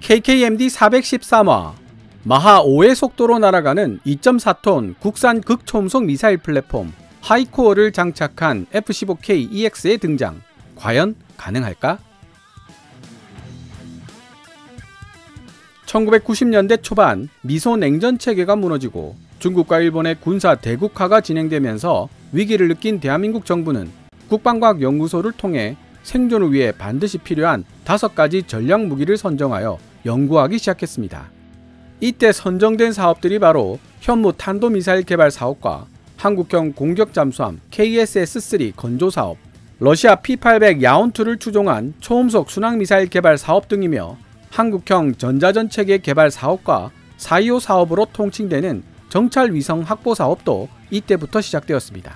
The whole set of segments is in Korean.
KKMD 413화 마하 5의 속도로 날아가는 2.4톤 국산 극초음속 미사일 플랫폼 하이코어를 장착한 F-15K-EX의 등장. 과연 가능할까? 1990년대 초반 미소 냉전 체계가 무너지고 중국과 일본의 군사 대국화가 진행되면서 위기를 느낀 대한민국 정부는 국방과학연구소를 통해 생존을 위해 반드시 필요한 5가지 전략 무기를 선정하여 연구하기 시작했습니다. 이때 선정된 사업들이 바로 현무 탄도미사일 개발 사업과 한국형 공격 잠수함 KSS-3 건조 사업, 러시아 P-800 야온2를 추종한 초음속 순항미사일 개발 사업 등이며 한국형 전자전 체계 개발 사업과 4.25 사업으로 통칭되는 정찰 위성 확보 사업도 이때부터 시작되었습니다.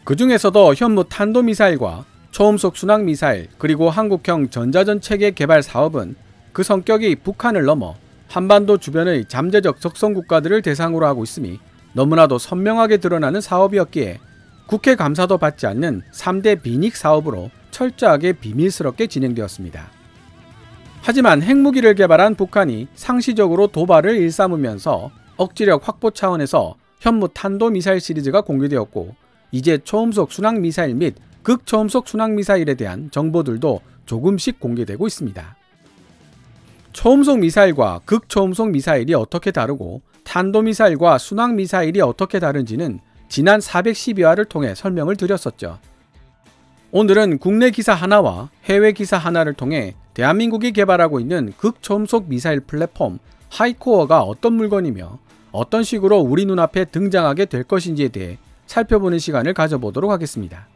그 중에서도 현무 탄도미사일과 초음속 순항미사일 그리고 한국형 전자전 체계 개발 사업은 그 성격이 북한을 넘어 한반도 주변의 잠재적 적성 국가들을 대상으로 하고 있으니 너무나도 선명하게 드러나는 사업이었기에 국회 감사도 받지 않는 3대 비닉 사업으로 철저하게 비밀스럽게 진행되었습니다. 하지만 핵무기를 개발한 북한이 상시적으로 도발을 일삼으면서 억지력 확보 차원에서 현무 탄도미사일 시리즈가 공개되었고 이제 초음속 순항미사일 및 극초음속 순항미사일에 대한 정보들도 조금씩 공개되고 있습니다. 초음속 미사일과 극초음속 미사일이 어떻게 다르고 탄도미사일과 순항미사일이 어떻게 다른지는 지난 412화를 통해 설명을 드렸었죠. 오늘은 국내 기사 하나와 해외 기사 하나를 통해 대한민국이 개발하고 있는 극초음속 미사일 플랫폼 하이코어가 어떤 물건이며 어떤 식으로 우리 눈앞에 등장하게 될 것인지에 대해 살펴보는 시간을 가져보도록 하겠습니다.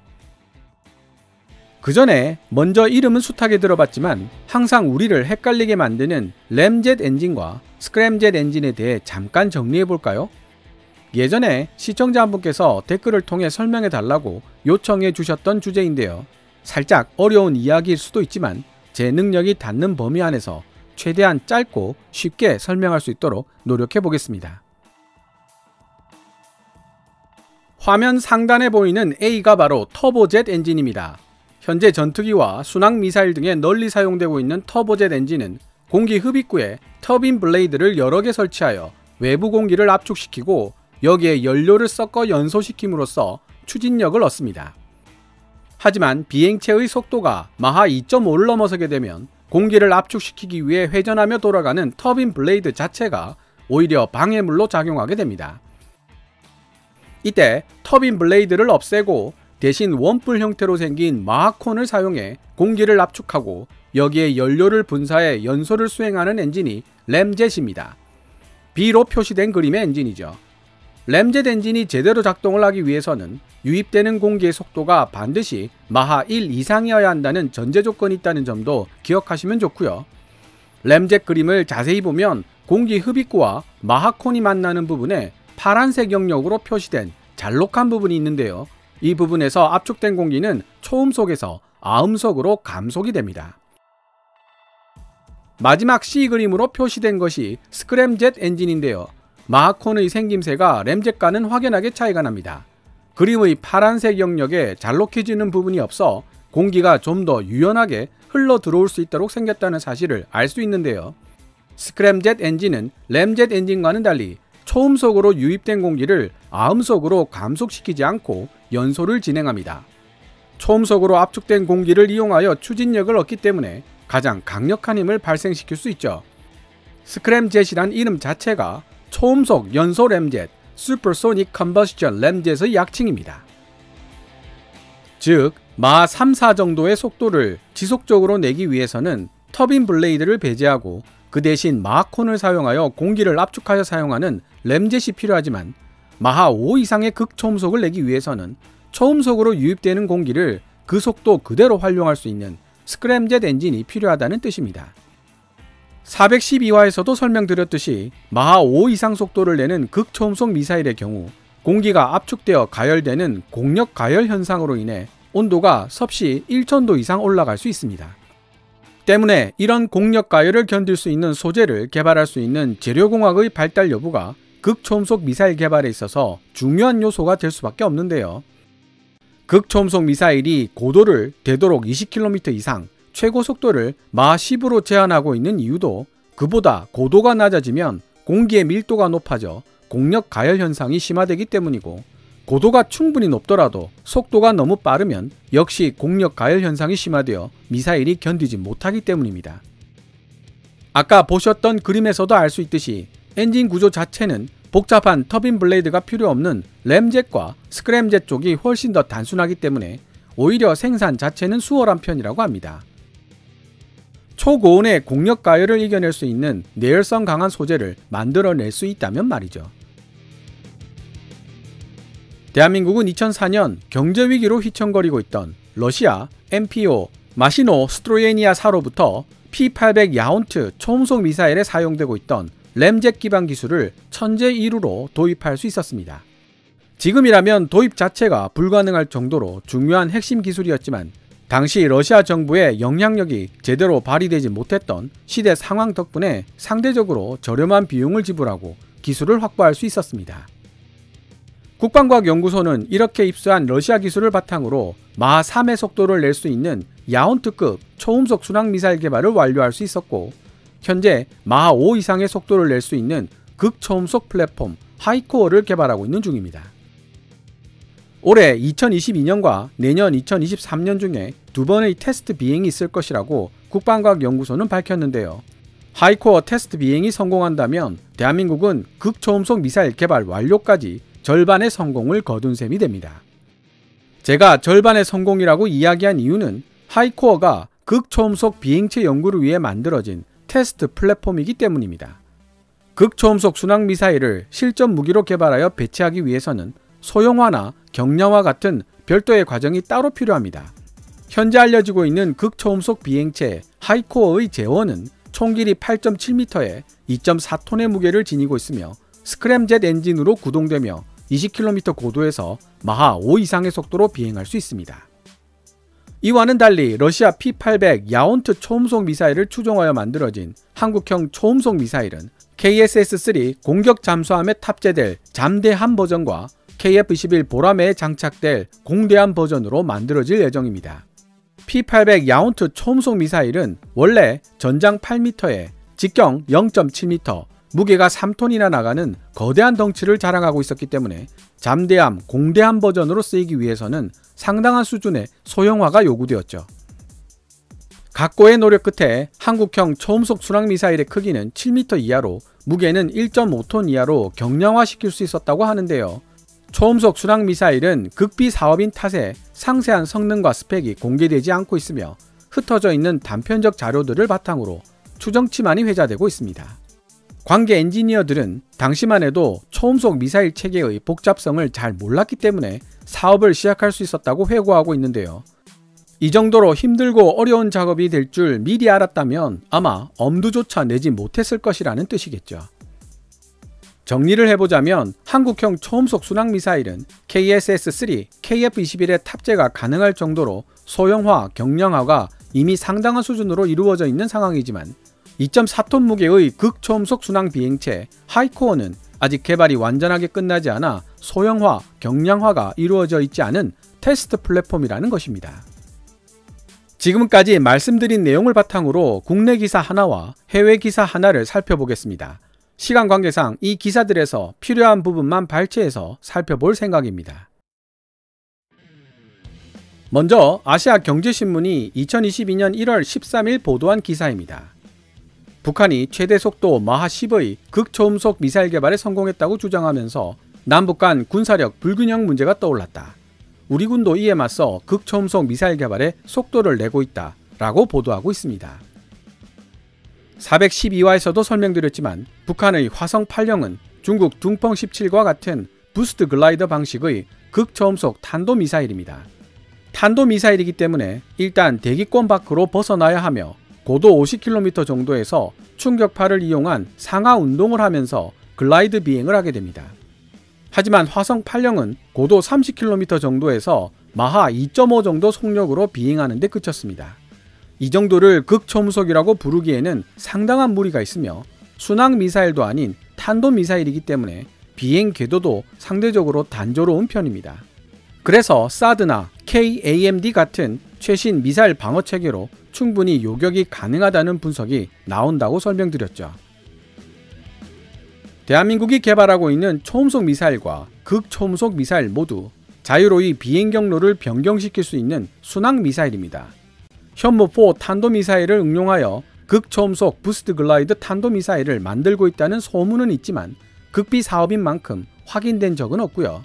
그 전에 먼저 이름은 숱하게 들어봤지만 항상 우리를 헷갈리게 만드는 램젯 엔진과 스크램젯 엔진에 대해 잠깐 정리해볼까요? 예전에 시청자 한 분께서 댓글을 통해 설명해 달라고 요청해 주셨던 주제인데요. 살짝 어려운 이야기일 수도 있지만 제 능력이 닿는 범위 안에서 최대한 짧고 쉽게 설명할 수 있도록 노력해 보겠습니다. 화면 상단에 보이는 A가 바로 터보젯 엔진입니다. 현재 전투기와 순항미사일 등에 널리 사용되고 있는 터보젯 엔진은 공기 흡입구에 터빈 블레이드를 여러 개 설치하여 외부 공기를 압축시키고 여기에 연료를 섞어 연소시킴으로써 추진력을 얻습니다. 하지만 비행체의 속도가 마하 2.5를 넘어서게 되면 공기를 압축시키기 위해 회전하며 돌아가는 터빈 블레이드 자체가 오히려 방해물로 작용하게 됩니다. 이때 터빈 블레이드를 없애고 대신 원뿔 형태로 생긴 마하콘을 사용해 공기를 압축하고 여기에 연료를 분사해 연소를 수행하는 엔진이 램젯입니다. B로 표시된 그림의 엔진이죠. 램젯 엔진이 제대로 작동을 하기 위해서는 유입되는 공기의 속도가 반드시 마하 1 이상이어야 한다는 전제 조건이 있다는 점도 기억하시면 좋고요. 램젯 그림을 자세히 보면 공기 흡입구와 마하콘이 만나는 부분에 파란색 영역으로 표시된 잘록한 부분이 있는데요. 이 부분에서 압축된 공기는 초음속에서 아음속으로 감속이 됩니다. 마지막 C 그림으로 표시된 것이 스크램젯 엔진인데요. 마하콘의 생김새가 램젯과는 확연하게 차이가 납니다. 그림의 파란색 영역에 잘록해지는 부분이 없어 공기가 좀 더 유연하게 흘러 들어올 수 있도록 생겼다는 사실을 알 수 있는데요. 스크램젯 엔진은 램젯 엔진과는 달리 초음속으로 유입된 공기를 아음속으로 감속시키지 않고 연소를 진행합니다. 초음속으로 압축된 공기를 이용하여 추진력을 얻기 때문에 가장 강력한 힘을 발생시킬 수 있죠. 스크램젯이란 이름 자체가 초음속 연소 램젯, Supersonic Combustion 램젯의 약칭입니다. 즉, 마하 3, 4 정도의 속도를 지속적으로 내기 위해서는 터빈 블레이드를 배제하고 그 대신 마하콘을 사용하여 공기를 압축하여 사용하는 램젯이 필요하지만 마하 5 이상의 극초음속을 내기 위해서는 초음속으로 유입되는 공기를 그 속도 그대로 활용할 수 있는 스크램젯 엔진이 필요하다는 뜻입니다. 412화에서도 설명드렸듯이 마하 5 이상 속도를 내는 극초음속 미사일의 경우 공기가 압축되어 가열되는 공력 가열 현상으로 인해 온도가 섭씨 1000도 이상 올라갈 수 있습니다. 때문에 이런 공력 가열을 견딜 수 있는 소재를 개발할 수 있는 재료공학의 발달 여부가 극초음속 미사일 개발에 있어서 중요한 요소가 될 수밖에 없는데요. 극초음속 미사일이 고도를 되도록 20km 이상, 최고 속도를 마하 10으로 제한하고 있는 이유도 그보다 고도가 낮아지면 공기의 밀도가 높아져 공력 가열 현상이 심화되기 때문이고, 고도가 충분히 높더라도 속도가 너무 빠르면 역시 공력 가열 현상이 심화되어 미사일이 견디지 못하기 때문입니다. 아까 보셨던 그림에서도 알 수 있듯이 엔진 구조 자체는 복잡한 터빈 블레이드가 필요 없는 램젯과 스크램젯 쪽이 훨씬 더 단순하기 때문에 오히려 생산 자체는 수월한 편이라고 합니다. 초고온의 공력 가열을 이겨낼 수 있는 내열성 강한 소재를 만들어낼 수 있다면 말이죠. 대한민국은 2004년 경제위기로 휘청거리고 있던 러시아 MPO 마시노 스트로예니아사로부터 P-800 야온트 초음속 미사일에 사용되고 있던 램젯 기반 기술을 천재 1후로 도입할 수 있었습니다. 지금이라면 도입 자체가 불가능할 정도로 중요한 핵심 기술이었지만 당시 러시아 정부의 영향력이 제대로 발휘되지 못했던 시대 상황 덕분에 상대적으로 저렴한 비용을 지불하고 기술을 확보할 수 있었습니다. 국방과학연구소는 이렇게 입수한 러시아 기술을 바탕으로 마하 3의 속도를 낼 수 있는 야온트급 초음속 순항미사일 개발을 완료할 수 있었고, 현재 마하 5 이상의 속도를 낼 수 있는 극초음속 플랫폼 하이코어를 개발하고 있는 중입니다. 올해 2022년과 내년 2023년 중에 2번의 테스트 비행이 있을 것이라고 국방과학연구소는 밝혔는데요. 하이코어 테스트 비행이 성공한다면 대한민국은 극초음속 미사일 개발 완료까지 절반의 성공을 거둔 셈이 됩니다. 제가 절반의 성공이라고 이야기한 이유는 하이코어가 극초음속 비행체 연구를 위해 만들어진 테스트 플랫폼이기 때문입니다. 극초음속 순항미사일을 실전 무기로 개발하여 배치하기 위해서는 소형화나 경량화 같은 별도의 과정이 따로 필요합니다. 현재 알려지고 있는 극초음속 비행체 하이코어의 제원은 총 길이 8.7m에 2.4톤의 무게를 지니고 있으며 스크램젯 엔진으로 구동되며 20km 고도에서 마하 5 이상의 속도로 비행할 수 있습니다. 이와는 달리 러시아 P-800 야온트 초음속 미사일을 추종하여 만들어진 한국형 초음속 미사일은 KSS-3 공격 잠수함에 탑재될 잠대함 버전과 KF-21 보라매에 장착될 공대함 버전으로 만들어질 예정입니다. P-800 야온트 초음속 미사일은 원래 전장 8m에 직경 0.7m, 무게가 3톤이나 나가는 거대한 덩치를 자랑하고 있었기 때문에 잠대함, 공대함 버전으로 쓰이기 위해서는 상당한 수준의 소형화가 요구되었죠. 각고의 노력 끝에 한국형 초음속 순항미사일의 크기는 7m 이하로 무게는 1.5톤 이하로 경량화시킬 수 있었다고 하는데요. 초음속 순항미사일은 극비 사업인 탓에 상세한 성능과 스펙이 공개되지 않고 있으며 흩어져 있는 단편적 자료들을 바탕으로 추정치만이 회자되고 있습니다. 관계 엔지니어들은 당시만 해도 초음속 미사일 체계의 복잡성을 잘 몰랐기 때문에 사업을 시작할 수 있었다고 회고하고 있는데요. 이 정도로 힘들고 어려운 작업이 될 줄 미리 알았다면 아마 엄두조차 내지 못했을 것이라는 뜻이겠죠. 정리를 해보자면 한국형 초음속 순항미사일은 KSS-3, KF-21의 탑재가 가능할 정도로 소형화, 경량화가 이미 상당한 수준으로 이루어져 있는 상황이지만 2.4톤 무게의 극초음속 순항 비행체 하이코어는 아직 개발이 완전하게 끝나지 않아 소형화, 경량화가 이루어져 있지 않은 테스트 플랫폼이라는 것입니다. 지금까지 말씀드린 내용을 바탕으로 국내 기사 하나와 해외 기사 하나를 살펴보겠습니다. 시간 관계상 이 기사들에서 필요한 부분만 발췌해서 살펴볼 생각입니다. 먼저 아시아경제신문이 2022년 1월 13일 보도한 기사입니다. 북한이 최대 속도 마하 10의 극초음속 미사일 개발에 성공했다고 주장하면서 남북 간 군사력 불균형 문제가 떠올랐다. 우리 군도 이에 맞서 극초음속 미사일 개발에 속도를 내고 있다 라고 보도하고 있습니다. 412화에서도 설명드렸지만 북한의 화성 8형은 중국 둥펑 17과 같은 부스트 글라이더 방식의 극초음속 탄도미사일입니다. 탄도미사일이기 때문에 일단 대기권 밖으로 벗어나야 하며 고도 50km 정도에서 충격파를 이용한 상하 운동을 하면서 글라이드 비행을 하게 됩니다. 하지만 화성 8형은 고도 30km 정도에서 마하 2.5 정도 속력으로 비행하는 데 그쳤습니다. 이 정도를 극초음속이라고 부르기에는 상당한 무리가 있으며 순항미사일도 아닌 탄도미사일이기 때문에 비행 궤도도 상대적으로 단조로운 편입니다. 그래서 사드나 LKAMD 같은 최신 미사일 방어 체계로 충분히 요격이 가능하다는 분석이 나온다고 설명드렸죠. 대한민국이 개발하고 있는 초음속 미사일과 극초음속 미사일 모두 자유로이 비행 경로를 변경시킬 수 있는 순항 미사일입니다. 현무4 탄도미사일을 응용하여 극초음속 부스트 글라이드 탄도미사일을 만들고 있다는 소문은 있지만 극비 사업인 만큼 확인된 적은 없고요.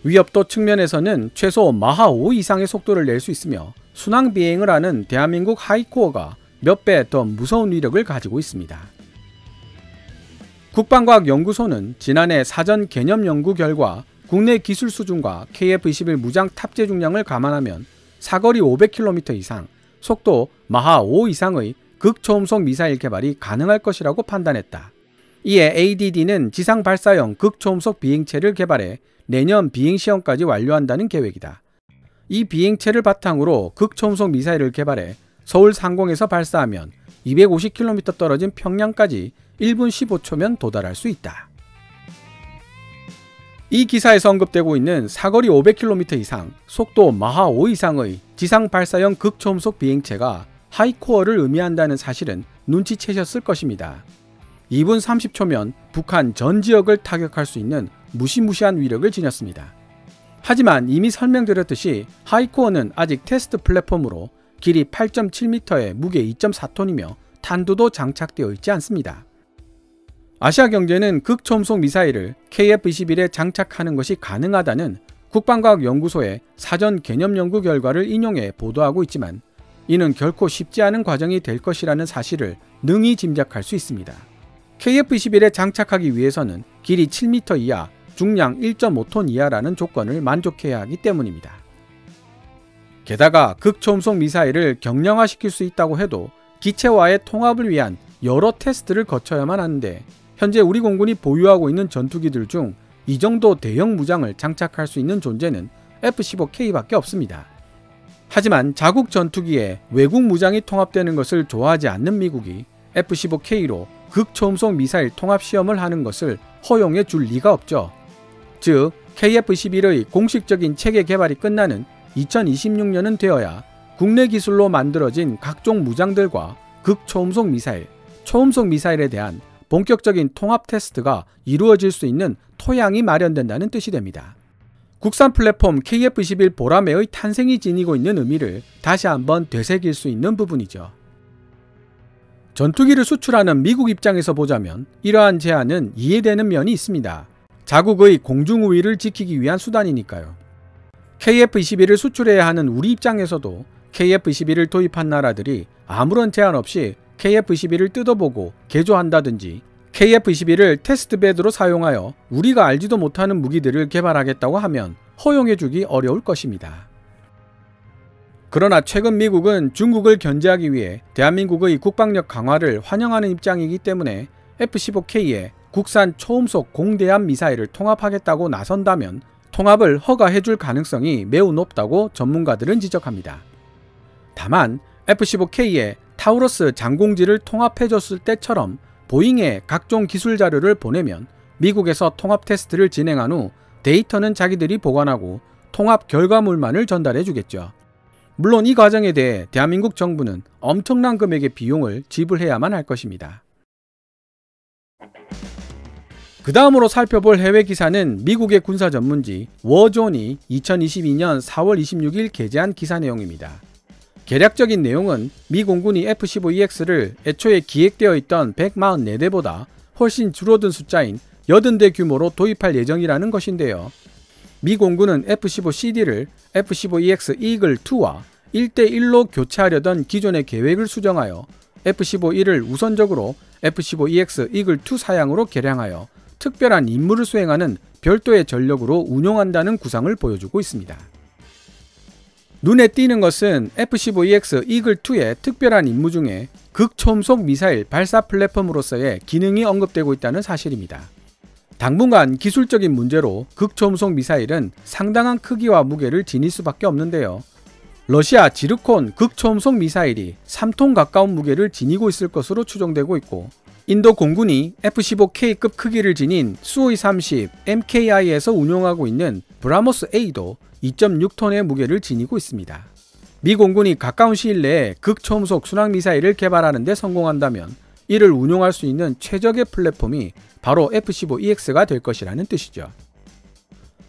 위협도 측면에서는 최소 마하 5 이상의 속도를 낼 수 있으며 순항 비행을 하는 대한민국 하이코어가 몇 배 더 무서운 위력을 가지고 있습니다. 국방과학연구소는 지난해 사전 개념 연구 결과 국내 기술 수준과 KF-21 무장 탑재 중량을 감안하면 사거리 500km 이상, 속도 마하 5 이상의 극초음속 미사일 개발이 가능할 것이라고 판단했다. 이에 ADD는 지상 발사형 극초음속 비행체를 개발해 내년 비행시험까지 완료한다는 계획이다. 이 비행체를 바탕으로 극초음속 미사일을 개발해 서울 상공에서 발사하면 250km 떨어진 평양까지 1분 15초면 도달할 수 있다. 이 기사에서 언급되고 있는 사거리 500km 이상, 속도 마하 5 이상의 지상 발사형 극초음속 비행체가 하이코어를 의미한다는 사실은 눈치채셨을 것입니다. 2분 30초면 북한 전 지역을 타격할 수 있는 무시무시한 위력을 지녔습니다. 하지만 이미 설명드렸듯이 하이코어는 아직 테스트 플랫폼으로 길이 8.7m에 무게 2.4톤이며 탄두도 장착되어 있지 않습니다. 아시아경제는 극초음속 미사일을 KF-21에 장착하는 것이 가능하다는 국방과학연구소의 사전 개념 연구 결과를 인용해 보도하고 있지만 이는 결코 쉽지 않은 과정이 될 것이라는 사실을 능히 짐작할 수 있습니다. KF-21에 장착하기 위해서는 길이 7m 이하, 중량 1.5톤 이하라는 조건을 만족해야 하기 때문입니다. 게다가 극초음속 미사일을 경량화시킬 수 있다고 해도 기체와의 통합을 위한 여러 테스트를 거쳐야만 하는데 현재 우리 공군이 보유하고 있는 전투기들 중 이 정도 대형 무장을 장착할 수 있는 존재는 F-15K밖에 없습니다. 하지만 자국 전투기에 외국 무장이 통합되는 것을 좋아하지 않는 미국이 F-15K로 극초음속 미사일 통합 시험을 하는 것을 허용해 줄 리가 없죠. 즉 KF-21의 공식적인 체계 개발이 끝나는 2026년은 되어야 국내 기술로 만들어진 각종 무장들과 극초음속 미사일, 초음속 미사일에 대한 본격적인 통합 테스트가 이루어질 수 있는 토양이 마련된다는 뜻이 됩니다. 국산 플랫폼 KF-21 보라매의 탄생이 지니고 있는 의미를 다시 한번 되새길 수 있는 부분이죠. 전투기를 수출하는 미국 입장에서 보자면 이러한 제안은 이해되는 면이 있습니다. 자국의 공중우위를 지키기 위한 수단이니까요. KF-21을 수출해야 하는 우리 입장에서도 KF-21을 도입한 나라들이 아무런 제한 없이 KF-21을 뜯어보고 개조한다든지 KF-21을 테스트베드로 사용하여 우리가 알지도 못하는 무기들을 개발하겠다고 하면 허용해주기 어려울 것입니다. 그러나 최근 미국은 중국을 견제하기 위해 대한민국의 국방력 강화를 환영하는 입장이기 때문에 F-15K에 국산 초음속 공대함 미사일을 통합하겠다고 나선다면 통합을 허가해줄 가능성이 매우 높다고 전문가들은 지적합니다. 다만 F-15K에 타우러스 장공지를 통합해줬을 때처럼 보잉에 각종 기술 자료를 보내면 미국에서 통합 테스트를 진행한 후 데이터는 자기들이 보관하고 통합 결과물만을 전달해주겠죠. 물론 이 과정에 대해 대한민국 정부는 엄청난 금액의 비용을 지불해야만 할 것입니다. 그 다음으로 살펴볼 해외 기사는 미국의 군사 전문지 워존이 2022년 4월 26일 게재한 기사 내용입니다. 개략적인 내용은 미 공군이 F-15EX를 애초에 기획되어 있던 144대보다 훨씬 줄어든 숫자인 80대 규모로 도입할 예정이라는 것인데요. 미 공군은 F-15CD를 F-15EX 이글2와 1대1로 교체하려던 기존의 계획을 수정하여 F-15E를 우선적으로 F-15EX 이글2 사양으로 개량하여 특별한 임무를 수행하는 별도의 전력으로 운용한다는 구상을 보여주고 있습니다. 눈에 띄는 것은 F-15EX 이글2의 특별한 임무 중에 극초음속 미사일 발사 플랫폼으로서의 기능이 언급되고 있다는 사실입니다. 당분간 기술적인 문제로 극초음속 미사일은 상당한 크기와 무게를 지닐 수밖에 없는데요. 러시아 지르콘 극초음속 미사일이 3톤 가까운 무게를 지니고 있을 것으로 추정되고 있고 인도 공군이 F-15K급 크기를 지닌 수호이-30 MKI에서 운용하고 있는 브라모스-A도 2.6톤의 무게를 지니고 있습니다. 미 공군이 가까운 시일 내에 극초음속 순항미사일을 개발하는 데 성공한다면 이를 운용할 수 있는 최적의 플랫폼이 바로 F-15EX가 될 것이라는 뜻이죠.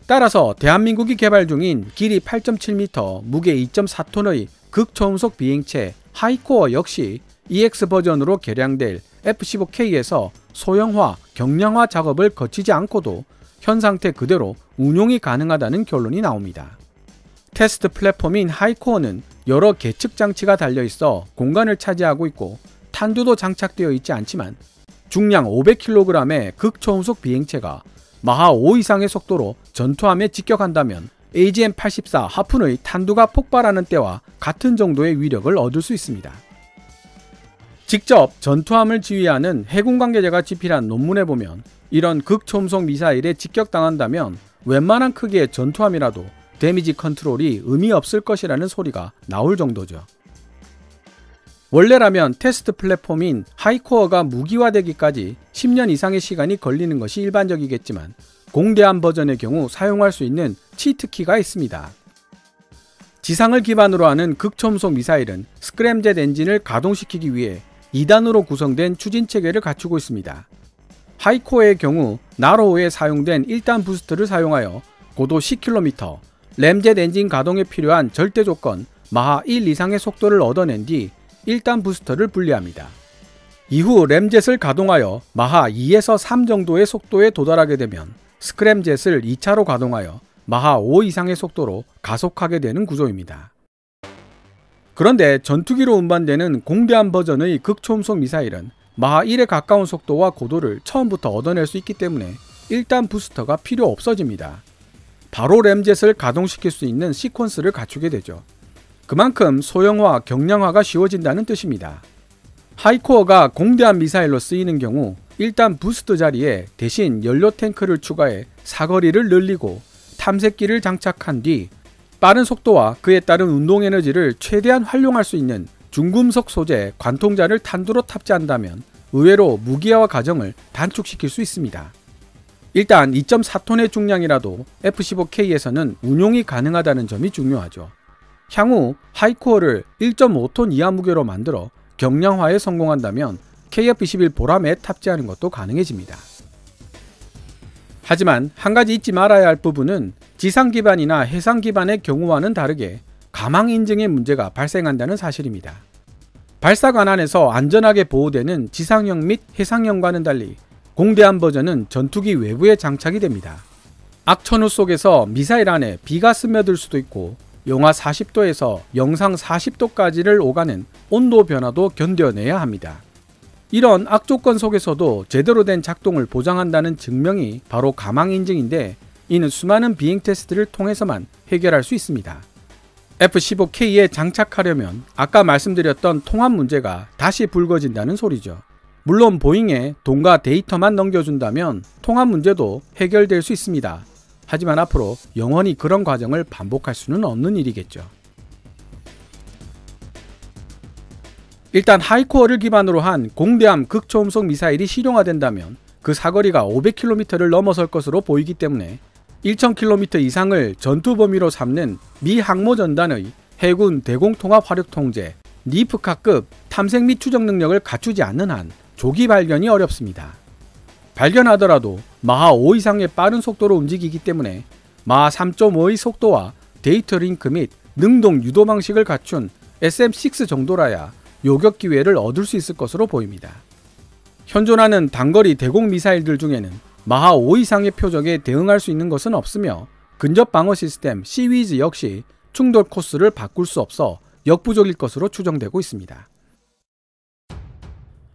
따라서 대한민국이 개발 중인 길이 8.7m, 무게 2.4톤의 극초음속 비행체 하이코어 역시 EX 버전으로 개량될 F-15K에서 소형화, 경량화 작업을 거치지 않고도 현 상태 그대로 운용이 가능하다는 결론이 나옵니다. 테스트 플랫폼인 하이코어는 여러 계측 장치가 달려있어 공간을 차지하고 있고 탄두도 장착되어 있지 않지만 중량 500kg의 극초음속 비행체가 마하 5 이상의 속도로 전투함에 직격한다면 AGM-84 하푼의 탄두가 폭발하는 때와 같은 정도의 위력을 얻을 수 있습니다. 직접 전투함을 지휘하는 해군 관계자가 집필한 논문에 보면 이런 극초음속 미사일에 직격당한다면 웬만한 크기의 전투함이라도 데미지 컨트롤이 의미 없을 것이라는 소리가 나올 정도죠. 원래라면 테스트 플랫폼인 하이코어가 무기화되기까지 10년 이상의 시간이 걸리는 것이 일반적이겠지만 공대함 버전의 경우 사용할 수 있는 치트키가 있습니다. 지상을 기반으로 하는 극초음속 미사일은 스크램젯 엔진을 가동시키기 위해 2단으로 구성된 추진체계를 갖추고 있습니다. 하이코어의 경우 나로우에 사용된 1단 부스트를 사용하여 고도 10km, 램젯 엔진 가동에 필요한 절대 조건 마하 1 이상의 속도를 얻어낸 뒤 1단 부스터를 분리합니다. 이후 램젯을 가동하여 마하 2에서 3 정도의 속도에 도달하게 되면 스크램젯을 2차로 가동하여 마하 5 이상의 속도로 가속하게 되는 구조입니다. 그런데 전투기로 운반되는 공대함 버전의 극초음속 미사일은 마하 1에 가까운 속도와 고도를 처음부터 얻어낼 수 있기 때문에 1단 부스터가 필요 없어집니다. 바로 램젯을 가동시킬 수 있는 시퀀스를 갖추게 되죠. 그만큼 소형화, 경량화가 쉬워진다는 뜻입니다. 하이코어가 공대함 미사일로 쓰이는 경우 1단 부스트 자리에 대신 연료 탱크를 추가해 사거리를 늘리고 탐색기를 장착한 뒤 빠른 속도와 그에 따른 운동 에너지를 최대한 활용할 수 있는 중금속 소재 관통자를 탄두로 탑재한다면 의외로 무기화와 과정을 단축시킬 수 있습니다. 일단 2.4톤의 중량이라도 F-15K에서는 운용이 가능하다는 점이 중요하죠. 향후 하이코어를 1.5톤 이하 무게로 만들어 경량화에 성공한다면 KF-21 보람에 탑재하는 것도 가능해집니다. 하지만 한 가지 잊지 말아야 할 부분은 지상 기반이나 해상 기반의 경우와는 다르게 가망 인증의 문제가 발생한다는 사실입니다. 발사 관안에서 안전하게 보호되는 지상형 및 해상형과는 달리 공대함 버전은 전투기 외부에 장착이 됩니다. 악천후 속에서 미사일 안에 비가 스며들 수도 있고 영하 40도에서 영상 40도까지를 오가는 온도 변화도 견뎌내야 합니다. 이런 악조건 속에서도 제대로 된 작동을 보장한다는 증명이 바로 가망 인증인데 이는 수많은 비행 테스트를 통해서만 해결할 수 있습니다. F-15K에 장착하려면 아까 말씀드렸던 통합 문제가 다시 불거진다는 소리죠. 물론 보잉에 돈과 데이터만 넘겨준다면 통합 문제도 해결될 수 있습니다. 하지만 앞으로 영원히 그런 과정을 반복할 수는 없는 일이겠죠. 일단 하이코어를 기반으로 한 공대함 극초음속 미사일이 실용화된다면 그 사거리가 500km를 넘어설 것으로 보이기 때문에 1000km 이상을 전투 범위로 삼는 미 항모전단의 해군 대공통합 화력통제 니프카급 탐색 및 추적 능력을 갖추지 않는 한 조기 발견이 어렵습니다. 발견하더라도 마하 5 이상의 빠른 속도로 움직이기 때문에 마하 3.5의 속도와 데이터 링크 및 능동 유도 방식을 갖춘 SM-6 정도라야 요격 기회를 얻을 수 있을 것으로 보입니다. 현존하는 단거리 대공 미사일들 중에는 마하 5 이상의 표적에 대응할 수 있는 것은 없으며 근접 방어 시스템 시위즈 역시 충돌 코스를 바꿀 수 없어 역부족일 것으로 추정되고 있습니다.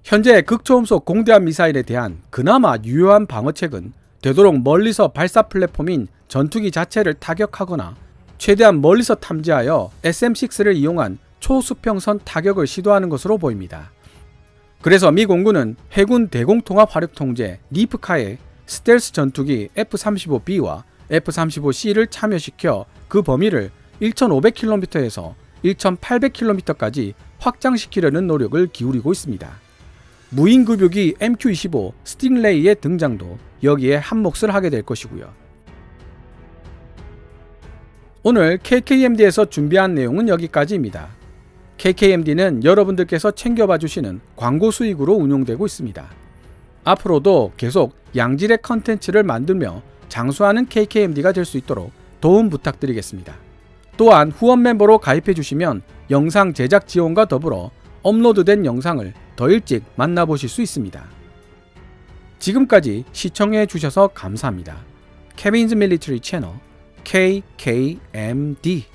현재 극초음속 공대함 미사일에 대한 그나마 유효한 방어책은 되도록 멀리서 발사 플랫폼인 전투기 자체를 타격하거나 최대한 멀리서 탐지하여 SM-6를 이용한 초수평선 타격을 시도하는 것으로 보입니다. 그래서 미 공군은 해군 대공통합 화력통제 니프카에 스텔스 전투기 F-35B와 F-35C를 참여시켜 그 범위를 1500km에서 1800km까지 확장시키려는 노력을 기울이고 있습니다. 무인급유기 MQ-25 스팅레이의 등장도 여기에 한몫을 하게 될 것이고요. 오늘 KKMD에서 준비한 내용은 여기까지입니다. KKMD는 여러분들께서 챙겨봐 주시는 광고 수익으로 운용되고 있습니다. 앞으로도 계속 양질의 컨텐츠를 만들며 장수하는 KKMD가 될 수 있도록 도움 부탁드리겠습니다. 또한 후원 멤버로 가입해 주시면 영상 제작 지원과 더불어 업로드된 영상을 더 일찍 만나보실 수 있습니다. 지금까지 시청해 주셔서 감사합니다. 케빈즈 밀리터리 채널 KKMD